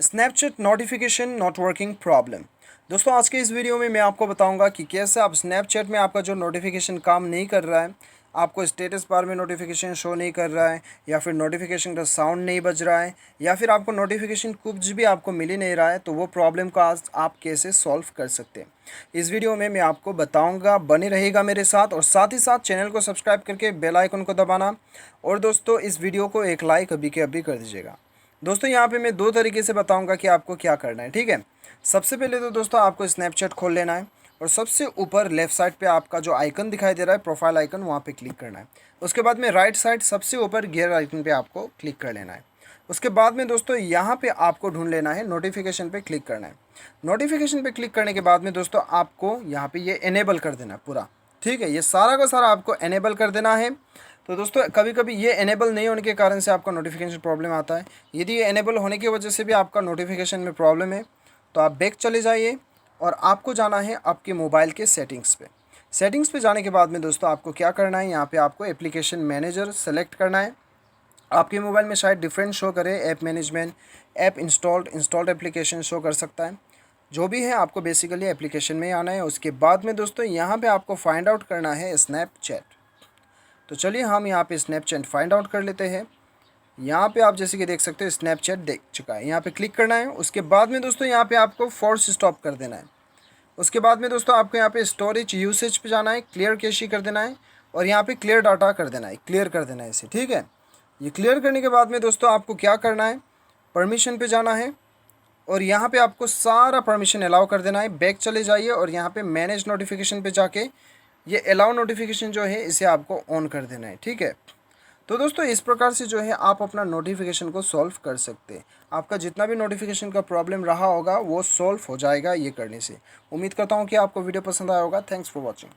Snapchat notification not working problem. दोस्तों आज के इस वीडियो में मैं आपको बताऊंगा कि कैसे आप स्नैपचैट में आपका जो नोटिफिकेशन काम नहीं कर रहा है, आपको स्टेटस बार में नोटिफिकेशन शो नहीं कर रहा है, या फिर नोटिफिकेशन का साउंड नहीं बज रहा है, या फिर आपको नोटिफिकेशन कुछ भी आपको मिल ही नहीं रहा है, तो वो प्रॉब्लम को आज आप कैसे सॉल्व कर सकते हैं इस वीडियो में मैं आपको बताऊंगा। बने रहेगा मेरे साथ और साथ ही साथ चैनल को सब्सक्राइब करके बेल आइकन को दबाना। और दोस्तों इस वीडियो को एक लाइक अभी के अभी कर दीजिएगा। दोस्तों यहाँ पे मैं दो तरीके से बताऊंगा कि आपको क्या करना है, ठीक है। सबसे पहले तो दोस्तों आपको स्नैपचैट खोल लेना है और सबसे ऊपर लेफ्ट साइड पे आपका जो आइकन दिखाई दे रहा है, प्रोफाइल आइकन, वहाँ पे क्लिक करना है। उसके बाद में राइट साइड सबसे ऊपर गियर आइकन पे आपको क्लिक कर लेना है। उसके बाद में दोस्तों यहाँ पे आपको ढूंढ लेना है, नोटिफिकेशन पे क्लिक करना है। नोटिफिकेशन पे क्लिक करने के बाद में दोस्तों आपको यहाँ पे ये इनेबल कर देना है पूरा, ठीक है। ये सारा का सारा आपको इनेबल कर देना है। तो दोस्तों कभी कभी ये इनेबल नहीं होने के कारण से आपका नोटिफिकेशन प्रॉब्लम आता है। यदि ये इनेबल होने की वजह से भी आपका नोटिफिकेशन में प्रॉब्लम है तो आप बैक चले जाइए और आपको जाना है आपके मोबाइल के सेटिंग्स पे। सेटिंग्स पे जाने के बाद में दोस्तों आपको क्या करना है, यहाँ पे आपको एप्लीकेशन मैनेजर सेलेक्ट करना है। आपके मोबाइल में शायद डिफरेंट शो करे, app management, app installed application show कर सकता है। जो भी है आपको बेसिकली एप्लीकेशन में आना है। उसके बाद में दोस्तों यहाँ पे आपको फाइंड आउट करना है स्नैपचैट। तो चलिए हम यहाँ पे स्नैपचैट फाइंड आउट कर लेते हैं। यहाँ पे आप जैसे कि देख सकते हो स्नैपचैट देख चुका है, यहाँ पे क्लिक करना है। उसके बाद में दोस्तों यहाँ पे आपको फोर्स स्टॉप कर देना है। उसके बाद में दोस्तों आपको यहाँ पे स्टोरेज यूसेज पे जाना है, क्लियर कैशी कर देना है और यहाँ पे क्लियर डाटा कर देना है, क्लियर कर देना है इसे, ठीक है। ये क्लियर करने के बाद में दोस्तों आपको क्या करना है, परमिशन पे जाना है और यहाँ पे आपको सारा परमिशन अलाउ कर देना है। बैक चले जाइए और यहाँ पे मैनेज नोटिफिकेशन पे जाके ये अलाउ नोटिफिकेशन जो है इसे आपको ऑन कर देना है, ठीक है। तो दोस्तों इस प्रकार से जो है आप अपना नोटिफिकेशन को सॉल्व कर सकते हैं। आपका जितना भी नोटिफिकेशन का प्रॉब्लम रहा होगा वो सॉल्व हो जाएगा ये करने से। उम्मीद करता हूँ कि आपको वीडियो पसंद आया होगा। Thanks for watching.